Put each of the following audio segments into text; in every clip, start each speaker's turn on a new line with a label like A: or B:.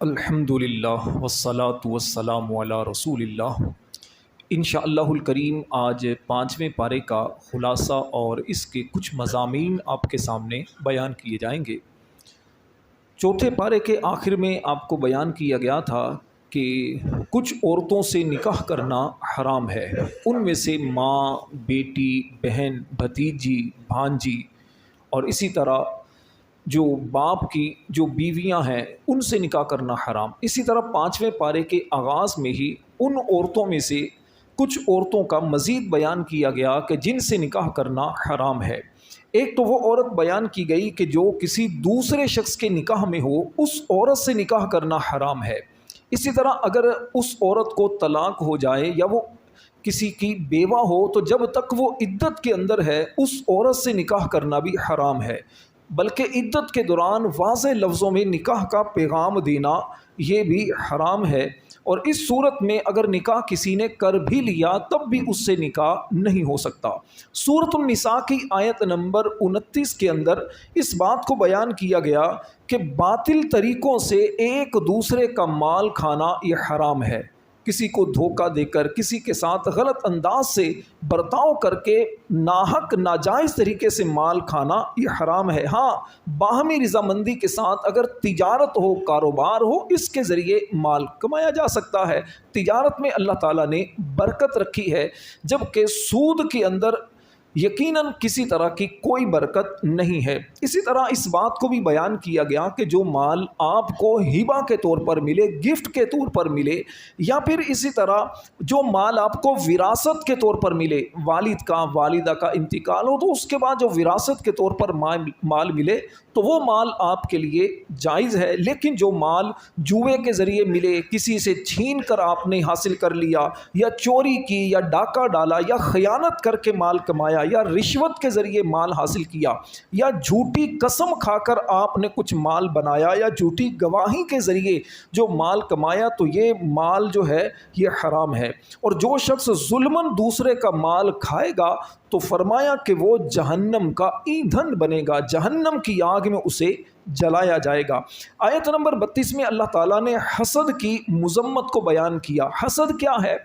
A: الحمدللہ والصلاة والسلام علی رسول اللہ۔ انشاءاللہ الکریم آج 5ویں پارے کا خلاصہ اور اس کے کچھ مضامین آپ کے سامنے بیان کیے جائیں گے۔ چوتھے پارے کے آخر میں آپ کو بیان کیا گیا تھا کہ کچھ عورتوں سے نکاح کرنا حرام ہے، ان میں سے ماں، بیٹی، بہن، بھتیجی، بھانجی اور اسی طرح جو باپ کی جو بیویاں ہیں ان سے نکاح کرنا حرام۔ اسی طرح 5ویں پارے کے آغاز میں ہی ان عورتوں میں سے کچھ عورتوں کا مزید بیان کیا گیا کہ جن سے نکاح کرنا حرام ہے۔ ایک تو وہ عورت بیان کی گئی کہ جو کسی دوسرے شخص کے نکاح میں ہو، اس عورت سے نکاح کرنا حرام ہے۔ اسی طرح اگر اس عورت کو طلاق ہو جائے یا وہ کسی کی بیوہ ہو تو جب تک وہ عدت کے اندر ہے اس عورت سے نکاح کرنا بھی حرام ہے، بلکہ عدت کے دوران واضح لفظوں میں نکاح کا پیغام دینا یہ بھی حرام ہے۔ اور اس صورت میں اگر نکاح کسی نے کر بھی لیا تب بھی اس سے نکاح نہیں ہو سکتا۔ سورۃ النساء کی آیت نمبر 29 کے اندر اس بات کو بیان کیا گیا کہ باطل طریقوں سے ایک دوسرے کا مال کھانا یہ حرام ہے۔ کسی کو دھوکہ دے کر، کسی کے ساتھ غلط انداز سے برتاؤ کر کے ناحق ناجائز طریقے سے مال کھانا یہ حرام ہے۔ ہاں، باہمی رضامندی کے ساتھ اگر تجارت ہو، کاروبار ہو، اس کے ذریعے مال کمایا جا سکتا ہے۔ تجارت میں اللہ تعالیٰ نے برکت رکھی ہے، جبکہ سود کے اندر یقیناً کسی طرح کی کوئی برکت نہیں ہے۔ اسی طرح اس بات کو بھی بیان کیا گیا کہ جو مال آپ کو ہبہ کے طور پر ملے، گفٹ کے طور پر ملے، یا پھر اسی طرح جو مال آپ کو وراثت کے طور پر ملے، والد کا، والدہ کا انتقال ہو تو اس کے بعد جو وراثت کے طور پر مال ملے تو وہ مال آپ کے لیے جائز ہے۔ لیکن جو مال جوئے کے ذریعے ملے، کسی سے چھین کر آپ نے حاصل کر لیا، یا چوری کی، یا ڈاکہ ڈالا، یا خیانت کر کے مال کمایا، یا رشوت کے ذریعے مال حاصل کیا، یا جھوٹی قسم کھا کر آپ نے کچھ مال بنایا، یا جھوٹی گواہی کے ذریعے جو مال کمایا، تو یہ مال جو ہے یہ حرام ہے۔ اور جو شخص ظلماً دوسرے کا مال کھائے گا تو فرمایا کہ وہ جہنم کا ایندھن بنے گا، جہنم کی آگ میں اسے جلایا جائے گا۔ آیت نمبر 32 میں اللہ تعالیٰ نے حسد کی مذمت کو بیان کیا۔ حسد کیا ہے؟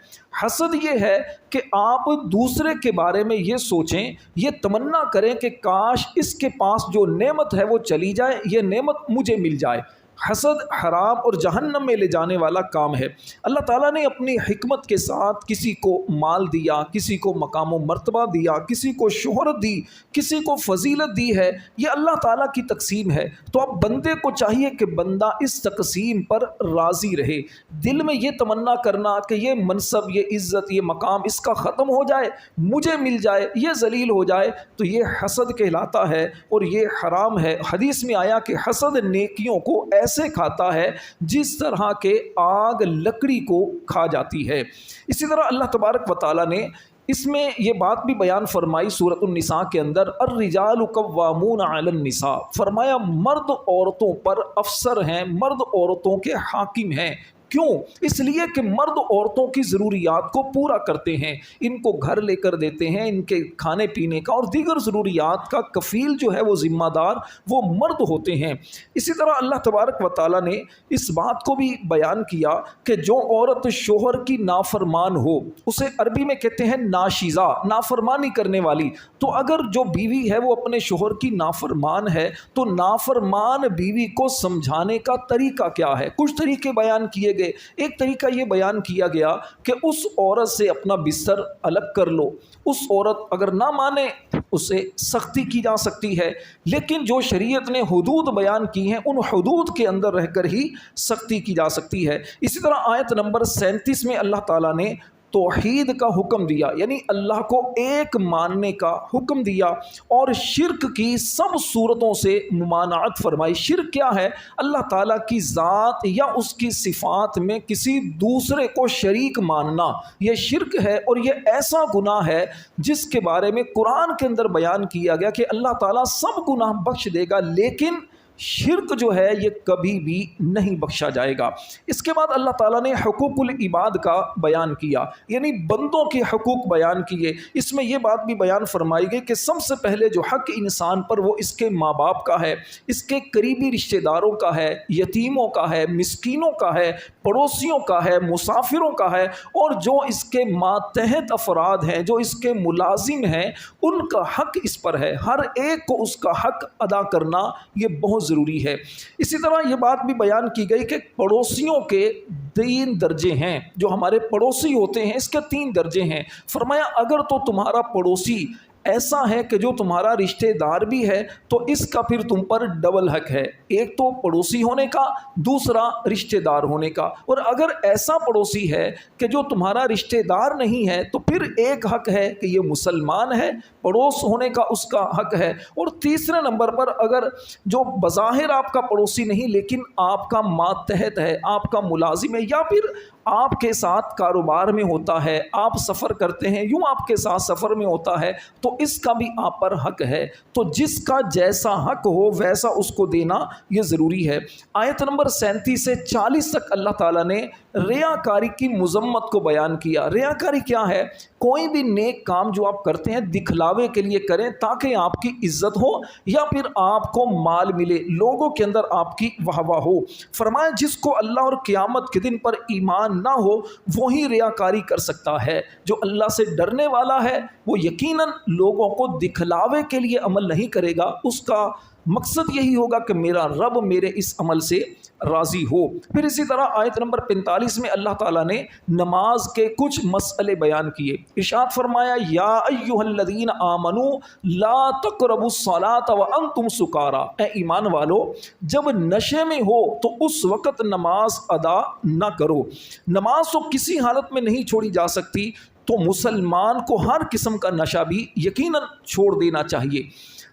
A: حسد یہ ہے کہ آپ دوسرے کے بارے میں یہ سوچیں، یہ تمنا کریں کہ کاش اس کے پاس جو نعمت ہے وہ چلی جائے، یہ نعمت مجھے مل جائے۔ حسد حرام اور جہنم میں لے جانے والا کام ہے۔ اللہ تعالیٰ نے اپنی حکمت کے ساتھ کسی کو مال دیا، کسی کو مقام و مرتبہ دیا، کسی کو شہرت دی، کسی کو فضیلت دی ہے، یہ اللہ تعالیٰ کی تقسیم ہے۔ تو اب بندے کو چاہیے کہ بندہ اس تقسیم پر راضی رہے۔ دل میں یہ تمنا کرنا کہ یہ منصب، یہ عزت، یہ مقام اس کا ختم ہو جائے، مجھے مل جائے، یہ ذلیل ہو جائے، تو یہ حسد کہلاتا ہے اور یہ حرام ہے۔ حدیث میں آیا کہ حسد نیکیوں کو ایسے کھاتا ہے جس طرح کے آگ لکڑی کو کھا جاتی ہے۔ اسی طرح اللہ تبارک و تعالیٰ نے اس میں یہ بات بھی بیان فرمائی سورۃ النساء کے اندر، الرجال قوامون علی النساء، فرمایا مرد عورتوں پر افسر ہیں، مرد عورتوں کے حاکم ہیں۔ کیوں؟ اس لیے کہ مرد عورتوں کی ضروریات کو پورا کرتے ہیں، ان کو گھر لے کر دیتے ہیں، ان کے کھانے پینے کا اور دیگر ضروریات کا کفیل جو ہے وہ ذمہ دار وہ مرد ہوتے ہیں۔ اسی طرح اللہ تبارک و تعالیٰ نے اس بات کو بھی بیان کیا کہ جو عورت شوہر کی نافرمان ہو اسے عربی میں کہتے ہیں ناشیزہ، نافرمانی کرنے والی۔ تو اگر جو بیوی ہے وہ اپنے شوہر کی نافرمان ہے تو نافرمان بیوی کو سمجھانے کا طریقہ کیا ہے؟ کچھ طریقے بیان کیے گئے۔ ایک طریقہ یہ بیان کیا گیا کہ اس عورت سے اپنا بستر الگ کر لو۔ اس عورت اگر نہ مانے اسے سختی کی جا سکتی ہے، لیکن جو شریعت نے حدود بیان کی ہیں ان حدود کے اندر رہ کر ہی سختی کی جا سکتی ہے۔ اسی طرح آیت نمبر 37 میں اللہ تعالیٰ نے توحید کا حکم دیا، یعنی اللہ کو ایک ماننے کا حکم دیا، اور شرک کی سب صورتوں سے ممانعت فرمائی۔ شرک کیا ہے؟ اللہ تعالیٰ کی ذات یا اس کی صفات میں کسی دوسرے کو شریک ماننا، یہ شرک ہے، اور یہ ایسا گناہ ہے جس کے بارے میں قرآن کے اندر بیان کیا گیا کہ اللہ تعالیٰ سب گناہ بخش دے گا، لیکن شرک جو ہے یہ کبھی بھی نہیں بخشا جائے گا۔ اس کے بعد اللہ تعالیٰ نے حقوق العباد کا بیان کیا، یعنی بندوں کے حقوق بیان کیے۔ اس میں یہ بات بھی بیان فرمائی گئی کہ سب سے پہلے جو حق انسان پر وہ اس کے ماں باپ کا ہے، اس کے قریبی رشتہ داروں کا ہے، یتیموں کا ہے، مسکینوں کا ہے، پڑوسیوں کا ہے، مسافروں کا ہے، اور جو اس کے ماتحت افراد ہیں، جو اس کے ملازم ہیں، ان کا حق اس پر ہے۔ ہر ایک کو اس کا حق ادا کرنا یہ بہت ضروری ہے۔ اسی طرح یہ بات بھی بیان کی گئی کہ پڑوسیوں کے 3 درجے ہیں، جو ہمارے پڑوسی ہوتے ہیں اس کے 3 درجے ہیں۔ فرمایا اگر تو تمہارا پڑوسی ایسا ہے کہ جو تمہارا رشتہ دار بھی ہے تو اس کا پھر تم پر ڈبل حق ہے، ایک تو پڑوسی ہونے کا، دوسرا رشتہ دار ہونے کا۔ اور اگر ایسا پڑوسی ہے کہ جو تمہارا رشتہ دار نہیں ہے تو پھر ایک حق ہے کہ یہ مسلمان ہے، پڑوس ہونے کا اس کا حق ہے۔ اور تیسرے نمبر پر اگر جو بظاہر آپ کا پڑوسی نہیں لیکن آپ کا ماتحت ہے، آپ کا ملازم ہے، یا پھر آپ کے ساتھ کاروبار میں ہوتا ہے، آپ سفر کرتے ہیں، یوں آپ کے ساتھ سفر میں ہوتا ہے، تو اس کا بھی آپ پر حق ہے۔ تو جس کا جیسا حق ہو ویسا اس کو دینا یہ ضروری ہے۔ آیت نمبر 37 سے 40 تک اللہ تعالیٰ نے ریاکاری کی مذمت کو بیان کیا۔ ریاکاری کیا ہے؟ کوئی بھی نیک کام جو آپ کرتے ہیں دکھلاوے کے لیے کریں تاکہ آپ کی عزت ہو یا پھر آپ کو مال ملے، لوگوں کے اندر آپ کی واہ واہ ہو۔ فرمایا جس کو اللہ اور قیامت کے دن پر ایمان نہ ہو وہی ریاکاری کر سکتا ہے۔ جو اللہ سے ڈرنے والا ہے وہ یقیناً لوگوں کو دکھلاوے کے لیے عمل نہیں کرے گا، اس کا مقصد یہی ہوگا کہ میرا رب میرے اس عمل سے راضی ہو۔ پھر اسی طرح آیت نمبر 45 میں اللہ تعالیٰ نے نماز کے کچھ مسئلے بیان کیے۔ ارشاد فرمایا یا ایھا الذین آمنوا لا تقربوا الصلاۃ وانتم سکارى، اے ایمان والو جب نشے میں ہو تو اس وقت نماز ادا نہ کرو۔ نماز تو کسی حالت میں نہیں چھوڑی جا سکتی، تو مسلمان کو ہر قسم کا نشہ بھی یقیناً چھوڑ دینا چاہیے۔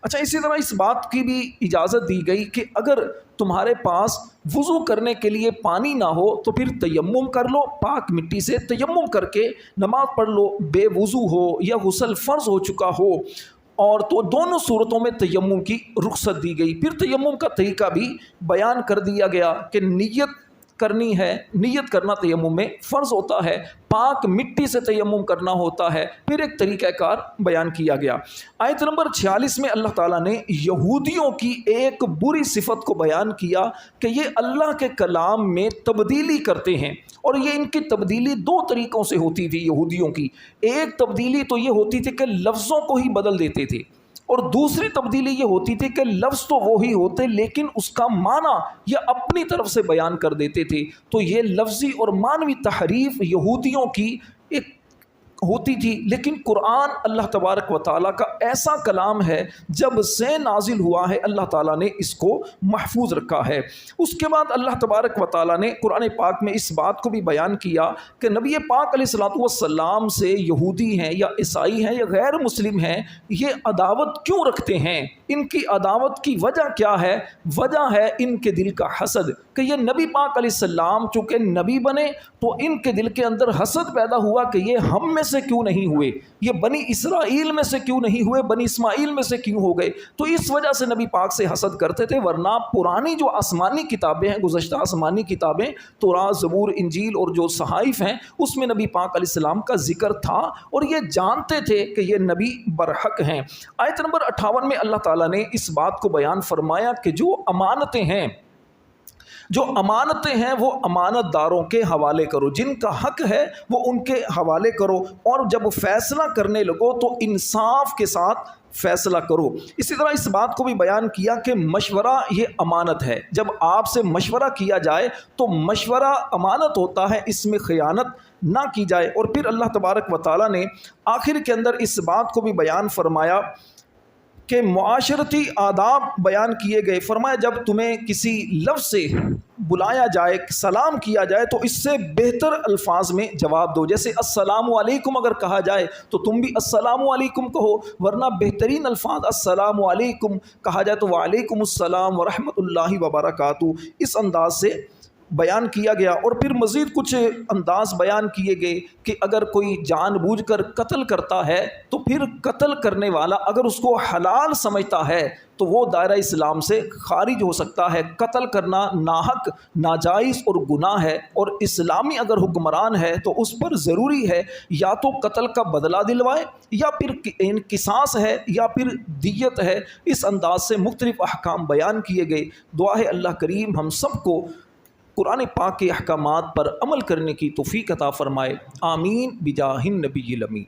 A: اچھا اسی طرح اس بات کی بھی اجازت دی گئی کہ اگر تمہارے پاس وضو کرنے کے لیے پانی نہ ہو تو پھر تیمم کر لو، پاک مٹی سے تیمم کر کے نماز پڑھ لو، بے وضو ہو یا غسل فرض ہو چکا ہو، اور تو دونوں صورتوں میں تیمم کی رخصت دی گئی۔ پھر تیمم کا طریقہ بھی بیان کر دیا گیا کہ نیت کرنی ہے، نیت کرنا تیمم میں فرض ہوتا ہے، پاک مٹی سے تیمم کرنا ہوتا ہے، پھر ایک طریقہ کار بیان کیا گیا۔ آیت نمبر 46 میں اللہ تعالیٰ نے یہودیوں کی ایک بری صفت کو بیان کیا کہ یہ اللہ کے کلام میں تبدیلی کرتے ہیں، اور یہ ان کی تبدیلی 2 طریقوں سے ہوتی تھی یہودیوں کی۔ ایک تبدیلی تو یہ ہوتی تھی کہ لفظوں کو ہی بدل دیتے تھے، اور دوسری تبدیلی یہ ہوتی تھی کہ لفظ تو وہی ہوتے لیکن اس کا معنی یہ اپنی طرف سے بیان کر دیتے تھے۔ تو یہ لفظی اور معنوی تحریف یہودیوں کی ایک ہوتی تھی، لیکن قرآن اللہ تبارک و تعالیٰ کا ایسا کلام ہے، جب سے نازل ہوا ہے اللہ تعالیٰ نے اس کو محفوظ رکھا ہے۔ اس کے بعد اللہ تبارک و تعالیٰ نے قرآن پاک میں اس بات کو بھی بیان کیا کہ نبی پاک علیہ الصلوۃ والسلام سے یہودی ہیں یا عیسائی ہیں یا غیر مسلم ہیں یہ عداوت کیوں رکھتے ہیں، ان کی عداوت کی وجہ کیا ہے؟ وجہ ہے ان کے دل کا حسد، کہ یہ نبی پاک علیہ السلام چونکہ نبی بنے تو ان کے دل کے اندر حسد پیدا ہوا کہ یہ ہم میں سے کیوں نہیں ہوئے، یہ بنی اسرائیل میں سے کیوں نہیں ہوئے، بنی اسماعیل میں سے کیوں ہو گئے۔ تو اس وجہ سے نبی پاک سے حسد کرتے تھے، ورنہ پرانی جو آسمانی کتابیں ہیں، گزشتہ آسمانی کتابیں تورات، زبور، انجیل اور جو صحائف ہیں اس میں نبی پاک علیہ السلام کا ذکر تھا، اور یہ جانتے تھے کہ یہ نبی برحق ہیں۔ آیت نمبر 58 میں اللہ تعالیٰ نے اس بات کو بیان فرمایا کہ جو امانتیں ہیں وہ امانت داروں کے حوالے کرو، جن کا حق ہے وہ ان کے حوالے کرو، اور جب فیصلہ کرنے لگو تو انصاف کے ساتھ فیصلہ کرو۔ اسی طرح اس بات کو بھی بیان کیا کہ مشورہ یہ امانت ہے، جب آپ سے مشورہ کیا جائے تو مشورہ امانت ہوتا ہے، اس میں خیانت نہ کی جائے۔ اور پھر اللہ تبارک و تعالیٰ نے آخر کے اندر اس بات کو بھی بیان فرمایا کہ معاشرتی آداب بیان کیے گئے۔ فرمایا جب تمہیں کسی لفظ سے بلایا جائے، سلام کیا جائے تو اس سے بہتر الفاظ میں جواب دو، جیسے السلام علیکم اگر کہا جائے تو تم بھی السلام علیکم کہو، ورنہ بہترین الفاظ السلام علیکم کہا جائے تو وعلیکم السلام ورحمۃ اللہ وبرکاتہ، اس انداز سے بیان کیا گیا، اور پھر مزید کچھ انداز بیان کیے گئے کہ اگر کوئی جان بوجھ کر قتل کرتا ہے تو پھر قتل کرنے والا اگر اس کو حلال سمجھتا ہے تو وہ دائرہ اسلام سے خارج ہو سکتا ہے۔ قتل کرنا ناحق، ناجائز اور گناہ ہے، اور اسلامی اگر حکمران ہے تو اس پر ضروری ہے یا تو قتل کا بدلہ دلوائے، یا پھر قصاص ہے، یا پھر دیت ہے۔ اس انداز سے مختلف احکام بیان کیے گئے۔ دعا ہے اللہ کریم ہم سب کو قرآن پاک کے احکامات پر عمل کرنے کی توفیق عطا فرمائے، آمین بجاہ النبی الامین۔